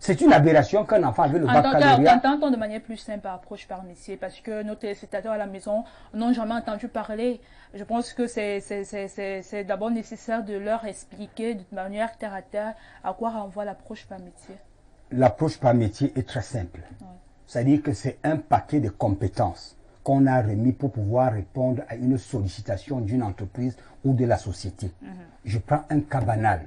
C'est une aberration qu'un enfant avec le baccalauréat... Entendons de manière plus simple approche par métier, parce que nos téléspectateurs à la maison n'ont jamais entendu parler. Je pense que c'est d'abord nécessaire de leur expliquer de manière terre à terre à quoi renvoie l'approche par métier. L'approche par métier est très simple. Ouais. C'est-à-dire que c'est un paquet de compétences qu'on a remis pour pouvoir répondre à une sollicitation d'une entreprise ou de la société. Je prends un cas banal.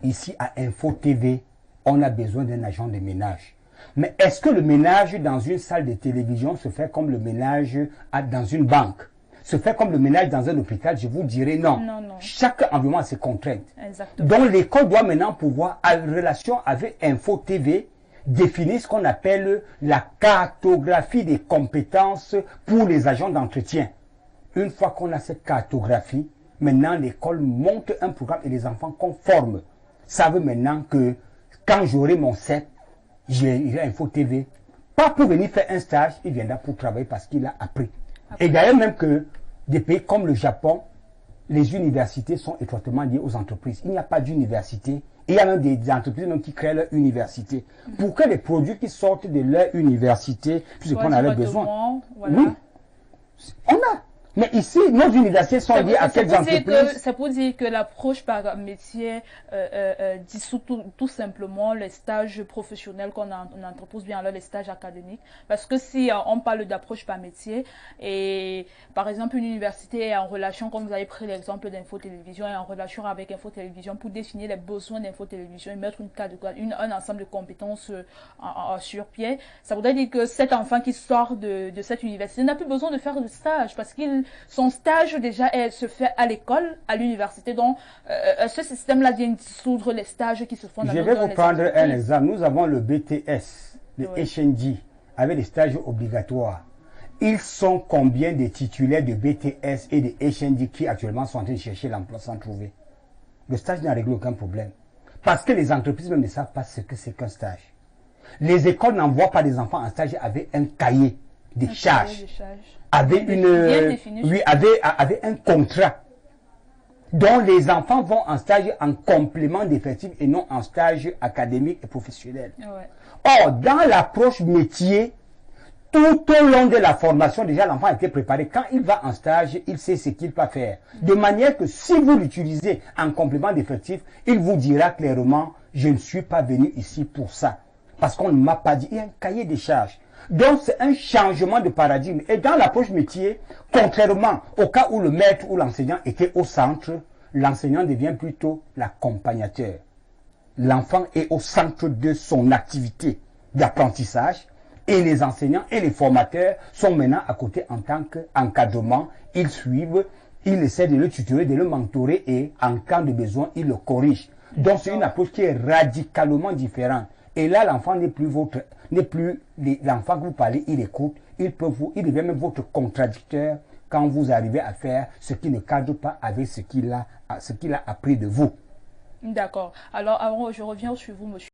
Ici, à Info TV, on a besoin d'un agent de ménage. Mais est-ce que le ménage dans une salle de télévision se fait comme le ménage dans une banque? Se fait comme le ménage dans un hôpital? Je vous dirais non. Non, non. Chaque environnement a ses contraintes. Exactement. Donc l'école doit maintenant pouvoir, en relation avec Info TV, définir ce qu'on appelle la cartographie des compétences pour les agents d'entretien. Une fois qu'on a cette cartographie, maintenant l'école monte un programme et les enfants conformes savent maintenant que quand j'aurai mon CEP, j'ai Info TV, pas pour venir faire un stage, il viendra pour travailler parce qu'il a appris. Et d'ailleurs même que des pays comme le Japon, les universités sont étroitement liées aux entreprises. Il n'y a pas d'université. Il y a même des entreprises même qui créent leur université. Pour que les produits qui sortent de leur université puissent répondre à leurs besoins. Voilà. Oui, on a. Mais ici, nos universités sont liées à quelles entreprises? C'est pour dire que l'approche par métier dissout tout simplement les stages professionnels qu'on entrepose, bien alors les stages académiques. Parce que si on parle d'approche par métier, et par exemple une université est en relation, comme vous avez pris l'exemple d'Info-Télévision, est en relation avec Info-Télévision pour définir les besoins d'Info-Télévision et mettre un ensemble de compétences sur pied, ça voudrait dire que cet enfant qui sort de cette université n'a plus besoin de faire de stage parce qu'il son stage déjà se fait à l'école, à l'université. Donc, ce système-là vient dissoudre les stages qui se font dans les entreprises. Je vais vous prendre un exemple. Nous avons le BTS, le HND, avec des stages obligatoires. Ils sont combien de titulaires de BTS et de HND qui actuellement sont en train de chercher l'emploi sans trouver? Le stage n'a réglé aucun problème. Parce que les entreprises même ne savent pas ce que c'est qu'un stage. Les écoles n'envoient pas des enfants en stage avec un cahier des charges. Avait un contrat dont les enfants vont en stage en complément d'effectifs et non en stage académique et professionnel. Ouais. Or, dans l'approche métier, tout au long de la formation, déjà l'enfant a été préparé. Quand il va en stage, il sait ce qu'il va faire. De manière que si vous l'utilisez en complément d'effectifs, il vous dira clairement, je ne suis pas venu ici pour ça. Parce qu'on ne m'a pas dit, il y a un cahier des charges. Donc, c'est un changement de paradigme. Et dans l'approche métier, contrairement au cas où le maître ou l'enseignant était au centre, l'enseignant devient plutôt l'accompagnateur. L'enfant est au centre de son activité d'apprentissage et les enseignants et les formateurs sont maintenant à côté en tant qu'encadrement. Ils suivent, ils essaient de le tutorer, de le mentorer et en cas de besoin, ils le corrigent. Donc, c'est une approche qui est radicalement différente. Et là, l'enfant n'est plus l'enfant que vous parlez, il écoute, il devient même votre contradicteur quand vous arrivez à faire ce qui ne cadre pas avec ce qu'il a appris de vous. D'accord. Alors, je reviens sur vous, monsieur.